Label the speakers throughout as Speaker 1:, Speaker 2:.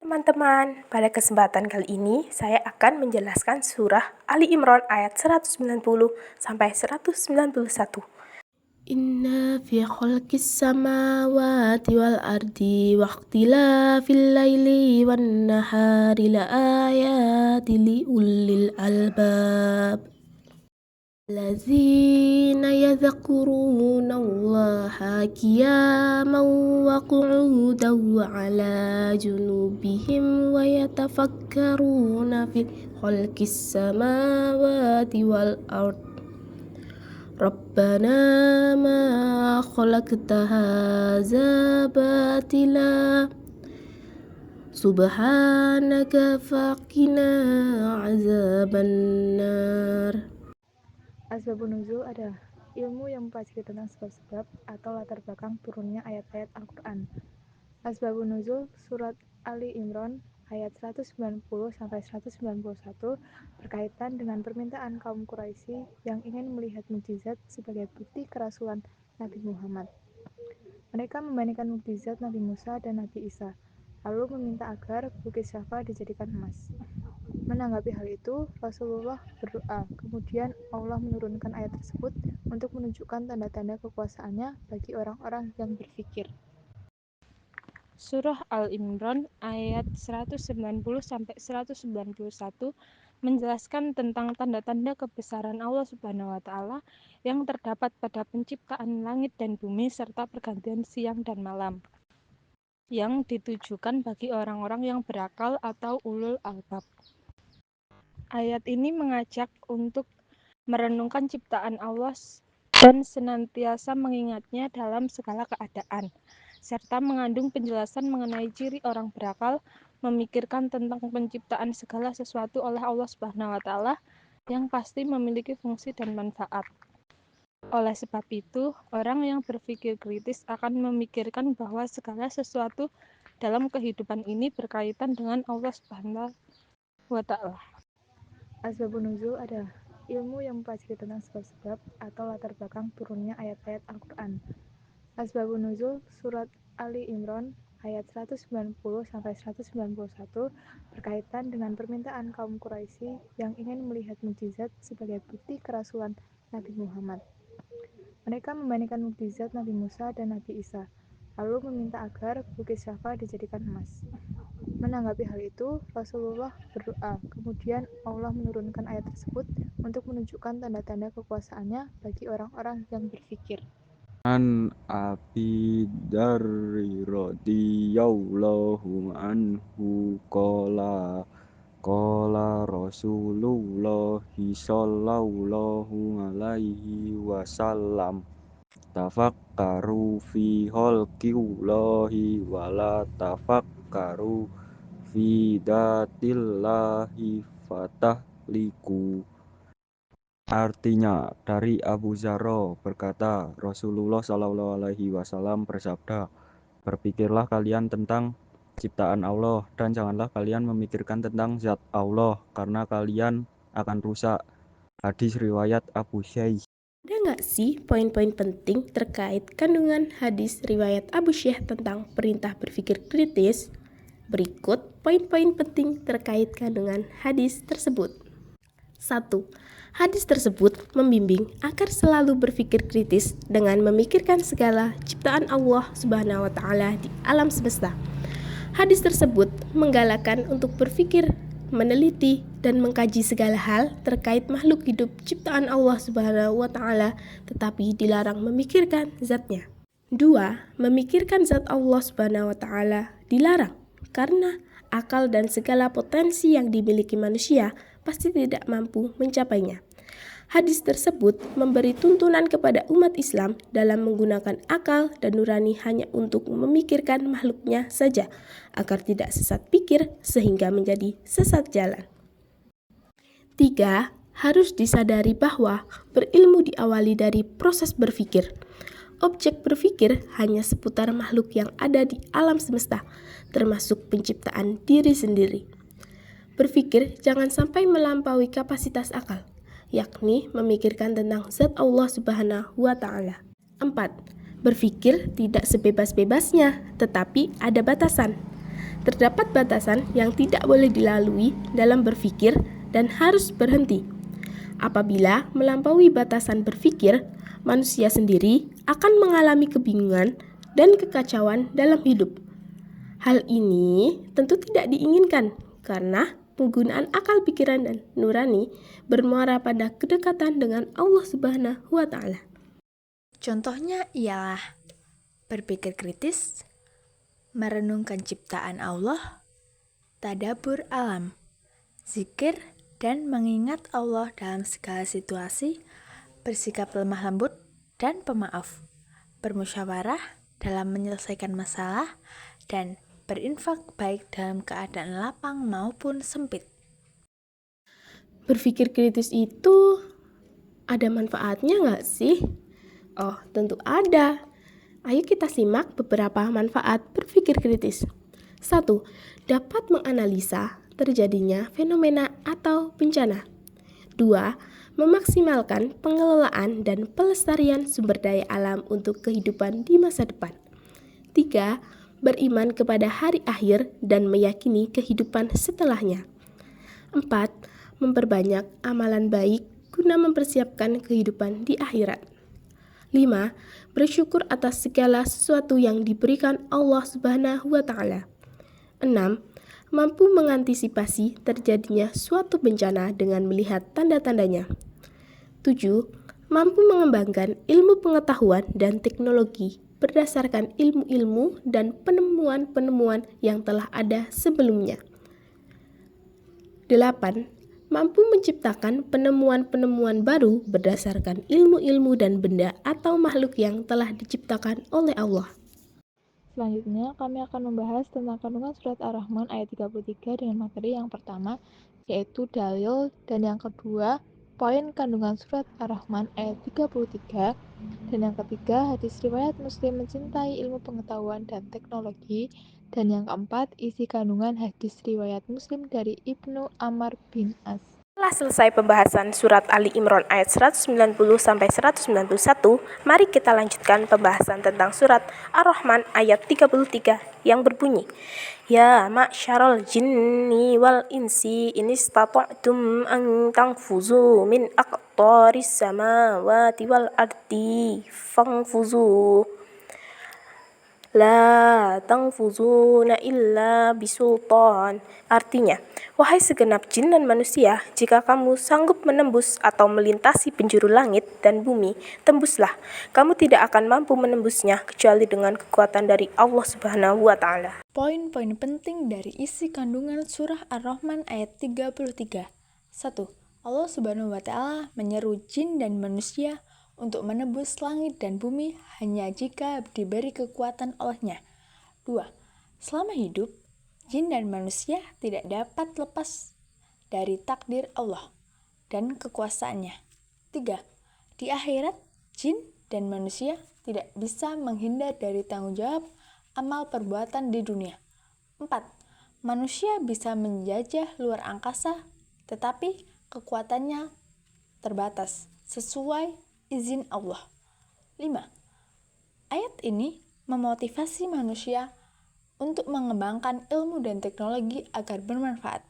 Speaker 1: Teman-teman, pada kesempatan kali ini saya akan menjelaskan surah Ali Imran ayat 190 sampai 191. Inna fi khalqis samawati wal ardi wa ikhtilafil laili wan nahari la ayatin li ulil albab. الذين يذكرون الله قياما وقعودا وعلى جنوبهم ويتفكرون في خلق السماوات والأرض ربنا ما خلقت هذا باطلا سبحانك فقنا عذاب النار.
Speaker 2: Asbabun nuzul adalah ilmu yang mempelajari tentang sebab-sebab atau latar belakang turunnya ayat-ayat Al-Quran. Asbabun nuzul surat Ali Imran ayat 190-191 berkaitan dengan permintaan kaum Quraisy yang ingin melihat mukjizat sebagai bukti kerasulan Nabi Muhammad. Mereka membandingkan mukjizat Nabi Musa dan Nabi Isa, lalu meminta agar Bukit Syafa dijadikan emas. Menanggapi hal itu, Rasulullah berdoa, kemudian Allah menurunkan ayat tersebut untuk menunjukkan tanda-tanda kekuasaannya bagi orang-orang yang berfikir.
Speaker 3: Surah Al-Imran ayat 190-191 menjelaskan tentang tanda-tanda kebesaran Allah Subhanahu wa Ta'ala yang terdapat pada penciptaan langit dan bumi serta pergantian siang dan malam, yang ditujukan bagi orang-orang yang berakal atau ulul albab. Ayat ini mengajak untuk merenungkan ciptaan Allah dan senantiasa mengingatnya dalam segala keadaan, serta mengandung penjelasan mengenai ciri orang berakal memikirkan tentang penciptaan segala sesuatu oleh Allah Subhanahu wa Ta'ala yang pasti memiliki fungsi dan manfaat. Oleh sebab itu, orang yang berpikir kritis akan memikirkan bahwa segala sesuatu dalam kehidupan ini berkaitan dengan Allah Subhanahu wa Ta'ala.
Speaker 2: Asbabun nuzul adalah ilmu yang mempelajari tentang sebab-sebab atau latar belakang turunnya ayat-ayat Al-Quran. Asbabun nuzul surat Ali Imran ayat 190-191 berkaitan dengan permintaan kaum Quraisy yang ingin melihat mukjizat sebagai bukti kerasulan Nabi Muhammad. Mereka membandingkan mukjizat Nabi Musa dan Nabi Isa, lalu meminta agar Bukit Syafa dijadikan emas. Menanggapi hal itu, Rasulullah berdoa, kemudian Allah menurunkan ayat tersebut untuk menunjukkan tanda-tanda kekuasaannya bagi orang-orang yang berfikir.
Speaker 4: An Abi Dzarri radhiyallahu anhu qala Rasulullah sallallahu alaihi wasallam tafakkaru fi khalqillahi wala tafakkaru fi dzatillahi fatahliku. Artinya, dari Abu Dzarra berkata, Rasulullah Shallallahu Alaihi Wasallam bersabda, berpikirlah kalian tentang ciptaan Allah dan janganlah kalian memikirkan tentang zat Allah karena kalian akan rusak. Hadis riwayat Abu Syaikh.
Speaker 1: Ada nggak sih poin-poin penting terkait kandungan hadis riwayat Abu Syaikh tentang perintah berpikir kritis? Berikut poin-poin penting terkait kandungan hadis tersebut. 1. Hadis tersebut membimbing agar selalu berpikir kritis dengan memikirkan segala ciptaan Allah Subhanahu wa Ta'ala di alam semesta. Hadis tersebut menggalakkan untuk berpikir, meneliti, dan mengkaji segala hal terkait makhluk hidup ciptaan Allah Subhanahu wa Ta'ala, tetapi dilarang memikirkan zatnya. 2. Memikirkan zat Allah Subhanahu wa Ta'ala dilarang karena akal dan segala potensi yang dimiliki manusia pasti tidak mampu mencapainya. Hadis tersebut memberi tuntunan kepada umat Islam dalam menggunakan akal dan nurani hanya untuk memikirkan makhluknya saja, agar tidak sesat pikir sehingga menjadi sesat jalan. 3. Harus disadari bahwa berilmu diawali dari proses berpikir. Objek berpikir hanya seputar makhluk yang ada di alam semesta, termasuk penciptaan diri sendiri. Berpikir jangan sampai melampaui kapasitas akal, yakni memikirkan tentang zat Allah Subhanahu wa Ta'ala. 4. Berpikir tidak sebebas-bebasnya, tetapi ada batasan. Terdapat batasan yang tidak boleh dilalui dalam berpikir dan harus berhenti. Apabila melampaui batasan berpikir, manusia sendiri akan mengalami kebingungan dan kekacauan dalam hidup. Hal ini tentu tidak diinginkan karena penggunaan akal pikiran dan nurani bermuara pada kedekatan dengan Allah Subhanahu wa Ta'ala.
Speaker 5: Contohnya ialah berpikir kritis, merenungkan ciptaan Allah, tadabbur alam, zikir, dan mengingat Allah dalam segala situasi, bersikap lemah lembut dan pemaaf, bermusyawarah dalam menyelesaikan masalah, dan berinfak baik dalam keadaan lapang maupun sempit.
Speaker 1: Berpikir kritis itu ada manfaatnya nggak sih? Oh, tentu ada. Ayo kita simak beberapa manfaat berpikir kritis. 1. Dapat menganalisa terjadinya fenomena atau bencana. 2. Memaksimalkan pengelolaan dan pelestarian sumber daya alam untuk kehidupan di masa depan. 3. Beriman kepada hari akhir dan meyakini kehidupan setelahnya. 4. Memperbanyak amalan baik guna mempersiapkan kehidupan di akhirat. 5. Bersyukur atas segala sesuatu yang diberikan Allah Subhanahu wa Ta'ala. 6. Mampu mengantisipasi terjadinya suatu bencana dengan melihat tanda-tandanya. 7. Mampu mengembangkan ilmu pengetahuan dan teknologi berdasarkan ilmu-ilmu dan penemuan-penemuan yang telah ada sebelumnya. 8. Mampu menciptakan penemuan-penemuan baru berdasarkan ilmu-ilmu dan benda atau makhluk yang telah diciptakan oleh Allah.
Speaker 2: Selanjutnya, kami akan membahas tentang kandungan surat Ar-Rahman ayat 33 dengan materi yang pertama, yaitu dalil, dan yang kedua, poin kandungan surat Ar-Rahman ayat 33, dan yang ketiga, hadis riwayat Muslim mencintai ilmu pengetahuan dan teknologi, dan yang keempat, isi kandungan hadis riwayat Muslim dari Ibnu Amr bin As.
Speaker 1: Setelah selesai pembahasan surat Ali Imran ayat 190-191, mari kita lanjutkan pembahasan tentang surat Ar-Rahman ayat 33 yang berbunyi, Ya ma'syaral jinni wal insi in istata'tum an tanfuzu min aqtaris samawati wal ardi fanfuzu La tanfuzuna illa bisultan. Artinya, wahai segenap jin dan manusia, jika kamu sanggup menembus atau melintasi penjuru langit dan bumi, tembuslah. Kamu tidak akan mampu menembusnya kecuali dengan kekuatan dari Allah Subhanahu wa Ta'ala.
Speaker 5: Poin-poin penting dari isi kandungan surah Ar-Rahman ayat 33. 1. Allah Subhanahu wa Ta'ala menyeru jin dan manusia untuk menembus langit dan bumi hanya jika diberi kekuatan olehnya. 2. Selama hidup, jin dan manusia tidak dapat lepas dari takdir Allah dan kekuasaannya. 3. Di akhirat, jin dan manusia tidak bisa menghindar dari tanggung jawab amal perbuatan di dunia. 4. Manusia bisa menjajah luar angkasa, tetapi kekuatannya terbatas sesuai izin Allah. 5. Ayat ini memotivasi manusia untuk mengembangkan ilmu dan teknologi agar bermanfaat.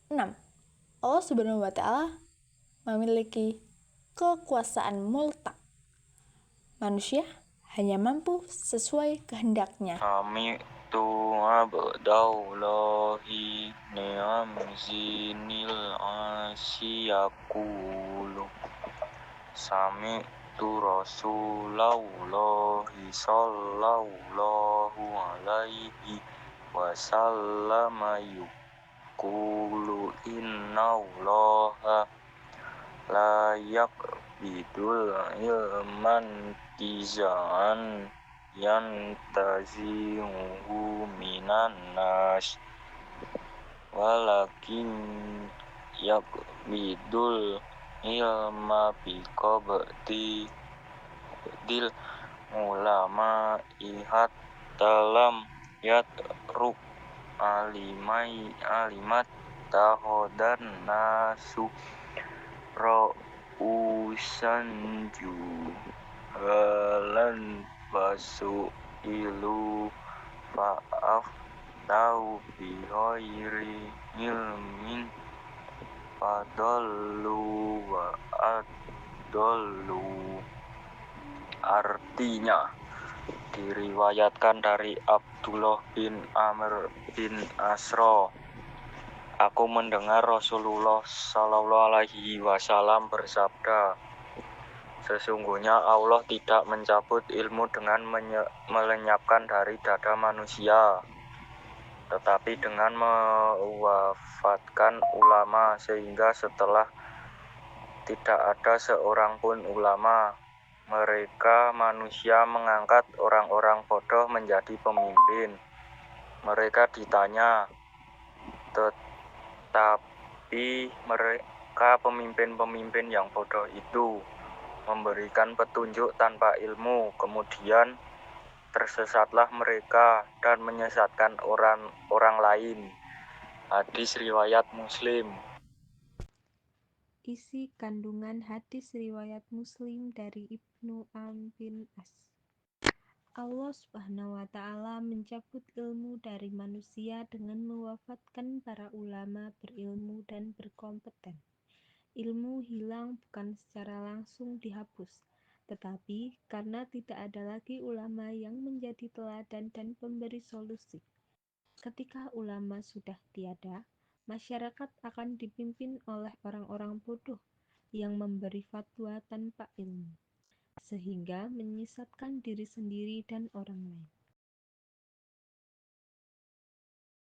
Speaker 5: 6. Allah Subhanahu wa Ta'ala memiliki kekuasaan mutlak. Manusia hanya mampu sesuai kehendaknya.
Speaker 4: Sami'tu abdallahi ni'amzinil asyakulu Sami'tu Rasulallahi sallallahu alaihi wasallam yaqulu innallaha la yaqbidul ilman tizaan yantazi'uhu minan nas walakin yaqbidul ilma biqabdil ulama ihat dalam yatruk alimat tahodan nasu ra'usan juhalan basu ilu fa'af aftau bi ghairi ilmin fadallu wa adallu. Artinya, diriwayatkan dari Abdullah bin Amr bin Asro, aku mendengar Rasulullah Shallallahu Alaihi Wasallam bersabda, sesungguhnya Allah tidak mencabut ilmu dengan melenyapkan dari dada manusia, tetapi dengan mewafatkan ulama, sehingga setelah tidak ada seorang pun ulama, mereka manusia mengangkat orang-orang bodoh menjadi pemimpin. Mereka ditanya, tetapi mereka pemimpin-pemimpin yang bodoh itu memberikan petunjuk tanpa ilmu, kemudian tersesatlah mereka dan menyesatkan orang lain. Hadis riwayat Muslim.
Speaker 3: Isi kandungan hadis riwayat Muslim dari Ibnu Amr bin As. Allah Subhanahu wa Ta'ala mencabut ilmu dari manusia dengan mewafatkan para ulama berilmu dan berkompeten. Ilmu hilang bukan secara langsung dihapus, tetapi karena tidak ada lagi ulama yang menjadi teladan dan pemberi solusi. Ketika ulama sudah tiada, masyarakat akan dipimpin oleh orang-orang bodoh yang memberi fatwa tanpa ilmu, sehingga menyesatkan diri sendiri dan orang lain.